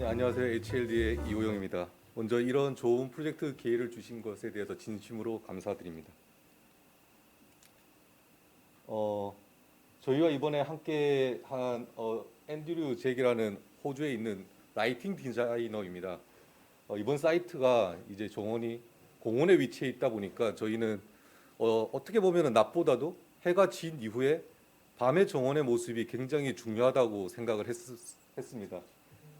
안녕하세요. HLD의 이호영입니다. 먼저 이런 좋은 프로젝트 기회를 주신 것에 대해서 진심으로 감사드립니다. 저희와 이번에 함께 한 앤드류 잭이라는 호주에 있는 라이팅 디자이너입니다. 이번 사이트가 이제 정원이 공원에 위치해 있다 보니까 저희는 어떻게 보면 낮보다도 해가 진 이후에 밤의 정원의 모습이 굉장히 중요하다고 생각을 했습니다.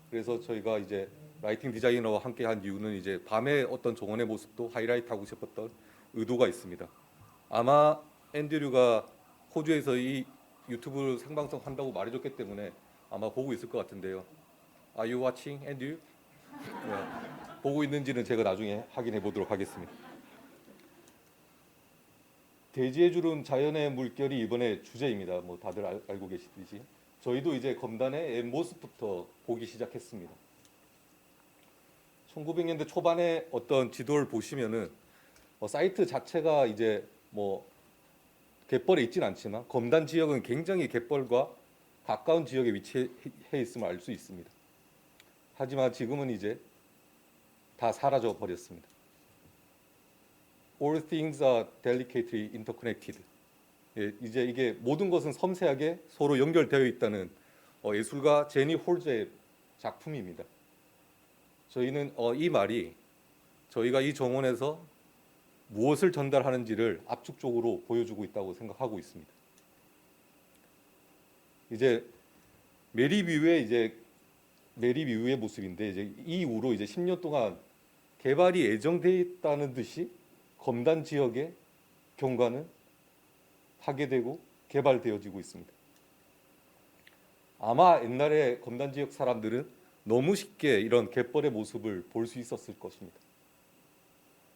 그래서 저희가 이제 라이팅 디자이너와 함께 한 이유는 이제 밤에 어떤 정원의 모습도 하이라이트하고 싶었던 의도가 있습니다. 아마 앤드류가 호주에서 이 유튜브 생방송 한다고 말해줬기 때문에 아마 보고 있을 것 같은데요. Are you watching, Andrew? 네. 보고 있는지는 제가 나중에 확인해 보도록 하겠습니다. 대지에 주름 자연의 물결이 이번에 주제입니다. 뭐 다들 알고 계시듯이 저희도 이제 검단의 옛 모습부터 보기 시작했습니다. 1900년대 초반에 어떤 지도를 보시면은 사이트 자체가 이제 뭐 갯벌에 있진 않지만 검단 지역은 굉장히 갯벌과 가까운 지역에 위치해 있음을 알 수 있습니다. 하지만 지금은 이제 다 사라져 버렸습니다. All things are delicately interconnected. 예, 이제 이게 모든 것은 섬세하게 서로 연결되어 있다는 예술가 제니 홀즈의 작품입니다. 저희는 이 말이 저희가 이 정원에서 무엇을 전달하는지를 압축적으로 보여주고 있다고 생각하고 있습니다. 이제 메리 뷰의 모습인데 이제 이후로 이제 10년 동안 개발이 예정되어 있다는 듯이 검단 지역의 경관은 파괴되고 개발되어지고 있습니다. 아마 옛날에 검단 지역 사람들은 너무 쉽게 이런 갯벌의 모습을 볼 수 있었을 것입니다.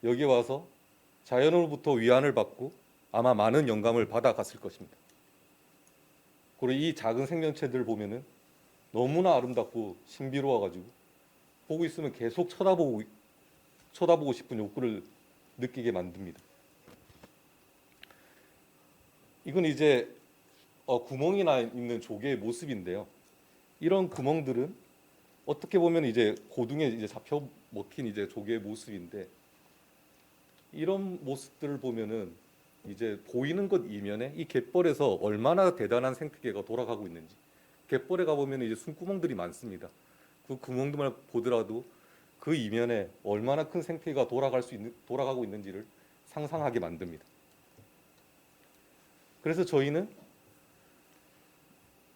여기 와서 자연으로부터 위안을 받고 아마 많은 영감을 받아갔을 것입니다. 그리고 이 작은 생명체들 보면은 너무나 아름답고 신비로워가지고 보고 있으면 계속 쳐다보고 싶은 욕구를 느끼게 만듭니다. 이건 이제 구멍이 나 있는 조개의 모습인데요. 이런 구멍들은 어떻게 보면 이제 고등에 이제 잡혀 먹힌 이제 조개의 모습인데 이런 모습들을 보면은 이제 보이는 것 이면에 이 갯벌에서 얼마나 대단한 생태계가 돌아가고 있는지 갯벌에 가보면 이제 숨구멍들이 많습니다. 그 구멍들만 보더라도 그 이면에 얼마나 큰 생태계가 돌아가고 있는지를 상상하게 만듭니다. 그래서 저희는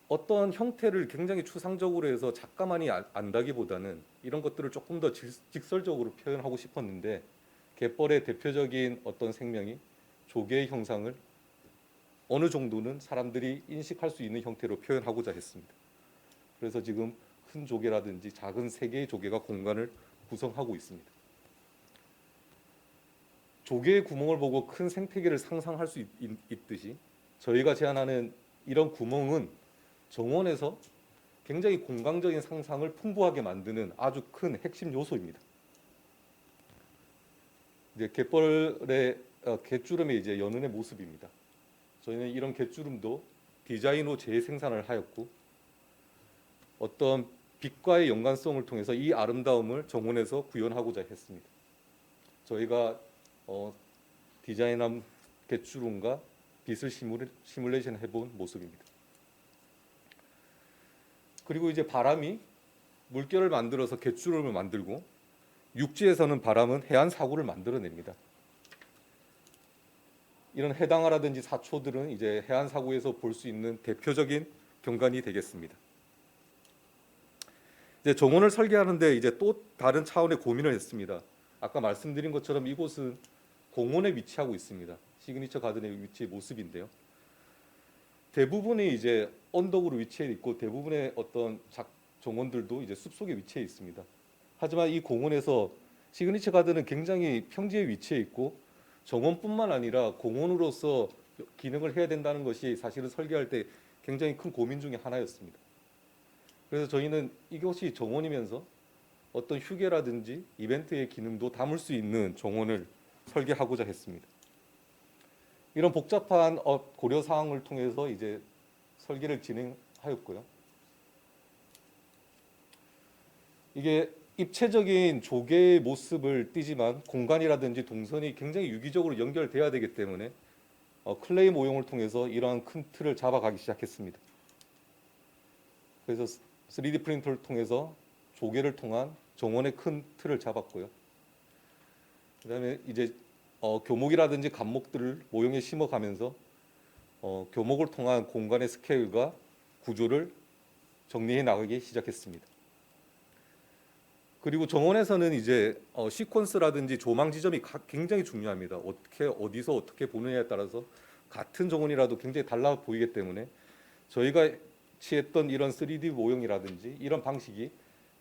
어떤 형태를 굉장히 추상적으로 해서 작가만이 안다기보다는 이런 것들을 조금 더 직설적으로 표현하고 싶었는데 갯벌의 대표적인 어떤 생명이 조개의 형상을 어느 정도는 사람들이 인식할 수 있는 형태로 표현하고자 했습니다. 그래서 지금 큰 조개라든지 작은 세 개의 조개가 공간을 구성하고 있습니다. 조개의 구멍을 보고 큰 생태계를 상상할 수 있듯이 저희가 제안하는 이런 구멍은 정원에서 굉장히 공간적인 상상을 풍부하게 만드는 아주 큰 핵심 요소입니다. 이제 갯벌의 갯주름의 이제 연운의 모습입니다. 저희는 이런 갯주름도 디자인으로 재생산을 하였고 어떤 빛과의 연관성을 통해서 이 아름다움을 정원에서 구현하고자 했습니다. 저희가 디자인한 갯주름과 빛을 시뮬레이션 해본 모습입니다. 그리고 이제 바람이 물결을 만들어서 갯주름을 만들고 육지에서는 바람은 해안 사고를 만들어냅니다. 이런 해당화라든지 사초들은 이제 해안 사고에서 볼 수 있는 대표적인 경관이 되겠습니다. 이제 정원을 설계하는데 이제 또 다른 차원의 고민을 했습니다. 아까 말씀드린 것처럼 이곳은 공원에 위치하고 있습니다. 시그니처 가든의 위치의 모습인데요. 대부분이 이제 언덕으로 위치해 있고 대부분의 어떤 정원들도 이제 숲속에 위치해 있습니다. 하지만 이 공원에서 시그니처 가든은 굉장히 평지에 위치해 있고 정원뿐만 아니라 공원으로서 기능을 해야 된다는 것이 사실은 설계할 때 굉장히 큰 고민 중에 하나였습니다. 그래서 저희는 이곳이 정원이면서 어떤 휴게라든지 이벤트의 기능도 담을 수 있는 정원을 설계하고자 했습니다. 이런 복잡한 고려 사항을 통해서 이제 설계를 진행하였고요. 이게 입체적인 조개의 모습을 띠지만 공간이라든지 동선이 굉장히 유기적으로 연결돼야 되기 때문에 클레이 모형을 통해서 이러한 큰 틀을 잡아가기 시작했습니다. 그래서 3D 프린터를 통해서 조개를 통한 정원의 큰 틀을 잡았고요. 그다음에 이제 교목이라든지 간목들을 모형에 심어가면서 교목을 통한 공간의 스케일과 구조를 정리해 나가기 시작했습니다. 그리고 정원에서는 이제 시퀀스라든지 조망 지점이 굉장히 중요합니다. 어디서 어떻게 보느냐에 따라서 같은 정원이라도 굉장히 달라 보이기 때문에 저희가 취했던 이런 3D 모형이라든지 이런 방식이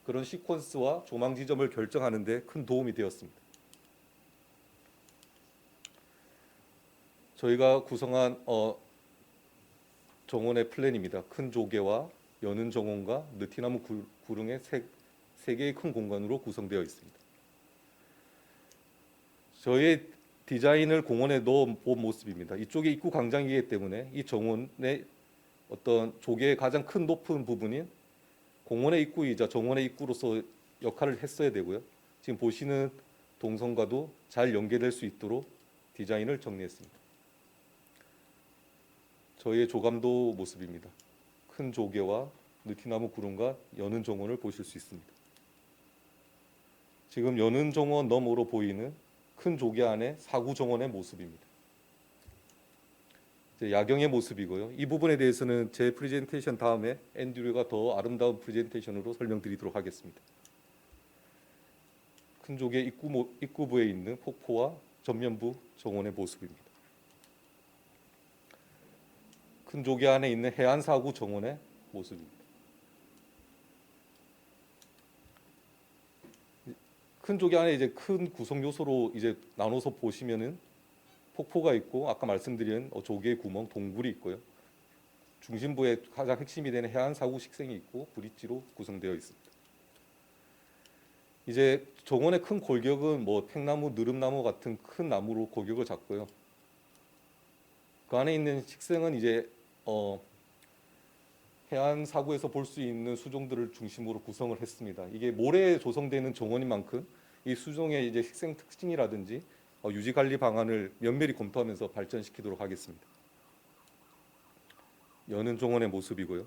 그런 시퀀스와 조망 지점을 결정하는 데 큰 도움이 되었습니다. 저희가 구성한 정원의 플랜입니다. 큰 조개와 여는 정원과 느티나무 구릉의 세 개의 큰 공간으로 구성되어 있습니다. 저희의 디자인을 공원에 넣어 본 모습입니다. 이쪽이 입구 광장이기 때문에 이 정원의 어떤 조개의 가장 큰 높은 부분인 공원의 입구이자 정원의 입구로서 역할을 했어야 되고요. 지금 보시는 동선과도 잘 연계될 수 있도록 디자인을 정리했습니다. 저희의 조감도 모습입니다. 큰 조개와 느티나무 구름과 여는 정원을 보실 수 있습니다. 지금 여는 정원 너머로 보이는 큰 조개 안에 사구 정원의 모습입니다. 야경의 모습이고요. 이 부분에 대해서는 제 프레젠테이션 다음에 앤드류가 더 아름다운 프레젠테이션으로 설명드리도록 하겠습니다. 큰 조개 입구부에 있는 폭포와 전면부 정원의 모습입니다. 큰 조개 안에 있는 해안 사구 정원의 모습입니다. 큰 조개 안에 이제 큰 구성 요소로 이제 나눠서 보시면은 폭포가 있고 아까 말씀드린 조개의 구멍, 동굴이 있고요. 중심부에 가장 핵심이 되는 해안 사구 식생이 있고 브릿지로 구성되어 있습니다. 이제 정원의 큰 골격은 팽나무, 느릅나무 같은 큰 나무로 골격을 잡고요. 그 안에 있는 식생은 이제 해안 사구에서 볼 수 있는 수종들을 중심으로 구성을 했습니다. 이게 모래에 조성되는 정원인 만큼 이 수종의 이제 식생 특징이라든지 유지 관리 방안을 면밀히 검토하면서 발전시키도록 하겠습니다. 여는 정원의 모습이고요.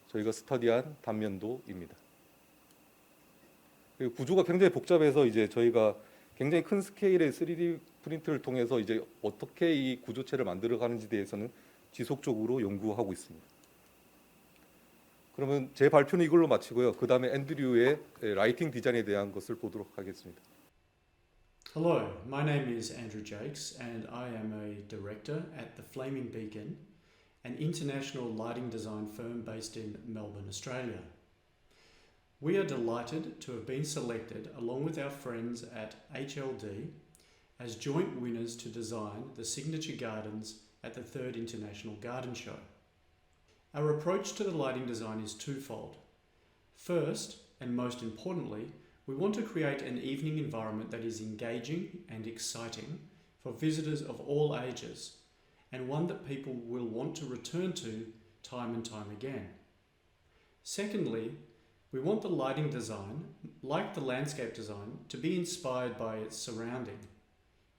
저희가 스터디한 단면도입니다. 그리고 구조가 굉장히 복잡해서 이제 저희가 굉장히 큰 스케일의 3D 프린트를 통해서 이제 어떻게 이 구조체를 만들어가는지 대해서는 지속적으로 연구하고 있습니다. 그러면 제 발표는 이걸로 마치고요. 그 다음에 앤드류의 라이팅 디자인에 대한 것을 보도록 하겠습니다. Hello, my name is Andrew Jakes and I am a director at the Flaming Beacon, an international lighting design firm based in Melbourne, Australia. We are delighted to have been selected along with our friends at HLD as joint winners to design the signature gardens at the 3rd International Garden Show. Our approach to the lighting design is twofold. First, and most importantly, we want to create an evening environment that is engaging and exciting for visitors of all ages, and one that people will want to return to time and time again. Secondly, we want the lighting design, like the landscape design, to be inspired by its surrounding,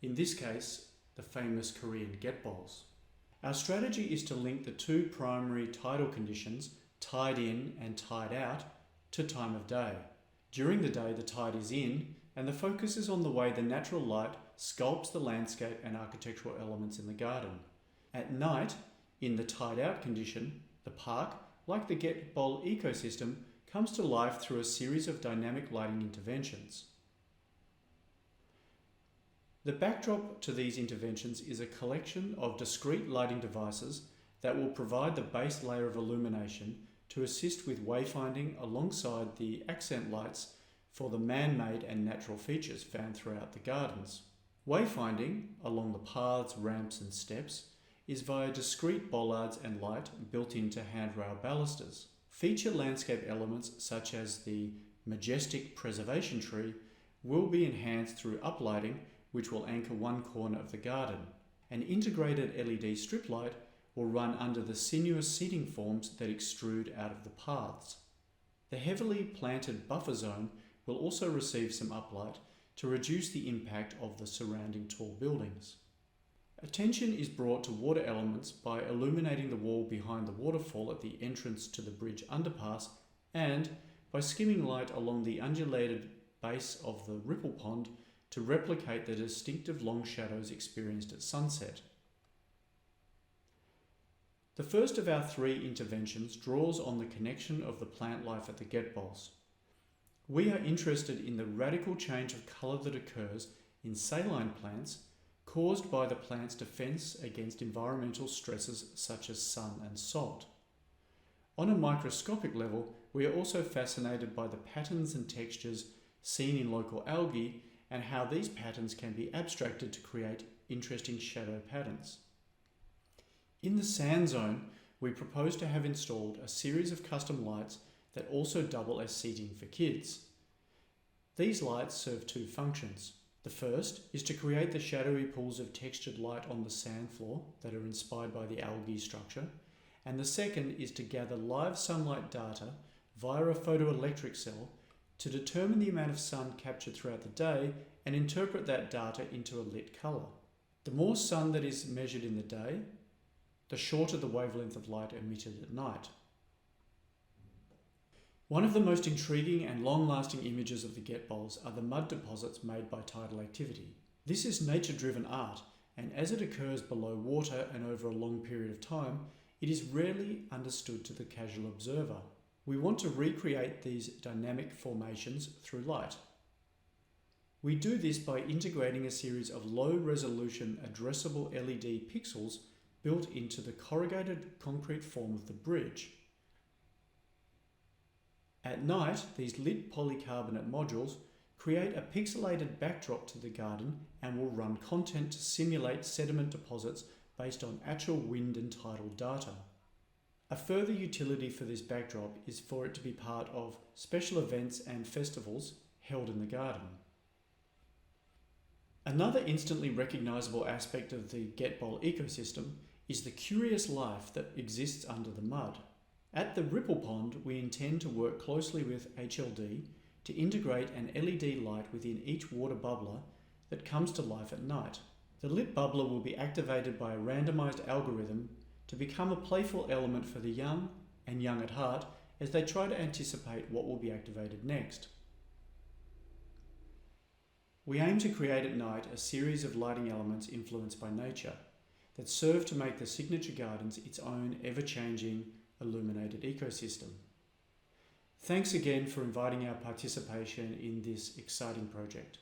in this case, the famous Korean get bowls. Our strategy is to link the two primary tidal conditions, tide in and tide out, to time of day. During the day, the tide is in, and the focus is on the way the natural light sculpts the landscape and architectural elements in the garden. At night, in the tide out condition, the park, like the Get Bowl ecosystem, comes to life through a series of dynamic lighting interventions. The backdrop to these interventions is a collection of discrete lighting devices that will provide the base layer of illumination to assist with wayfinding alongside the accent lights for the man-made and natural features found throughout the gardens. Wayfinding along the paths, ramps and steps is via discrete bollards and light built into handrail balusters. Feature landscape elements such as the majestic preservation tree will be enhanced through uplighting, which will anchor one corner of the garden. An integrated LED strip light will run under the sinuous seating forms that extrude out of the paths. The heavily planted buffer zone will also receive some uplight to reduce the impact of the surrounding tall buildings. Attention is brought to water elements by illuminating the wall behind the waterfall at the entrance to the bridge underpass and by skimming light along the undulated base of the ripple pond to replicate the distinctive long shadows experienced at sunset. The first of our 3 interventions draws on the connection of the plant life at the Getbols. We are interested in the radical change of colour that occurs in saline plants caused by the plant's defence against environmental stresses such as sun and salt. On a microscopic level, we are also fascinated by the patterns and textures seen in local algae and how these patterns can be abstracted to create interesting shadow patterns. In the sand zone, we propose to have installed a series of custom lights that also double as seating for kids. These lights serve 2 functions. The first is to create the shadowy pools of textured light on the sand floor that are inspired by the algae structure, and the second is to gather live sunlight data via a photoelectric cell to determine the amount of sun captured throughout the day and interpret that data into a lit colour. The more sun that is measured in the day, the shorter the wavelength of light emitted at night. One of the most intriguing and long-lasting images of the Getbols are the mud deposits made by tidal activity. This is nature-driven art, and as it occurs below water and over a long period of time, it is rarely understood to the casual observer. We want to recreate these dynamic formations through light. We do this by integrating a series of low-resolution addressable LED pixels built into the corrugated concrete form of the bridge. At night, these lit polycarbonate modules create a pixelated backdrop to the garden and will run content to simulate sediment deposits based on actual wind and tidal data. A further utility for this backdrop is for it to be part of special events and festivals held in the garden. Another instantly recognisable aspect of the Getbol ecosystem is the curious life that exists under the mud. At the Ripple Pond, we intend to work closely with HLD to integrate an LED light within each water bubbler that comes to life at night. The lit bubbler will be activated by a randomised algorithm to become a playful element for the young and young at heart as they try to anticipate what will be activated next. We aim to create at night a series of lighting elements influenced by nature that serve to make the signature gardens its own ever-changing illuminated ecosystem. Thanks again for inviting our participation in this exciting project.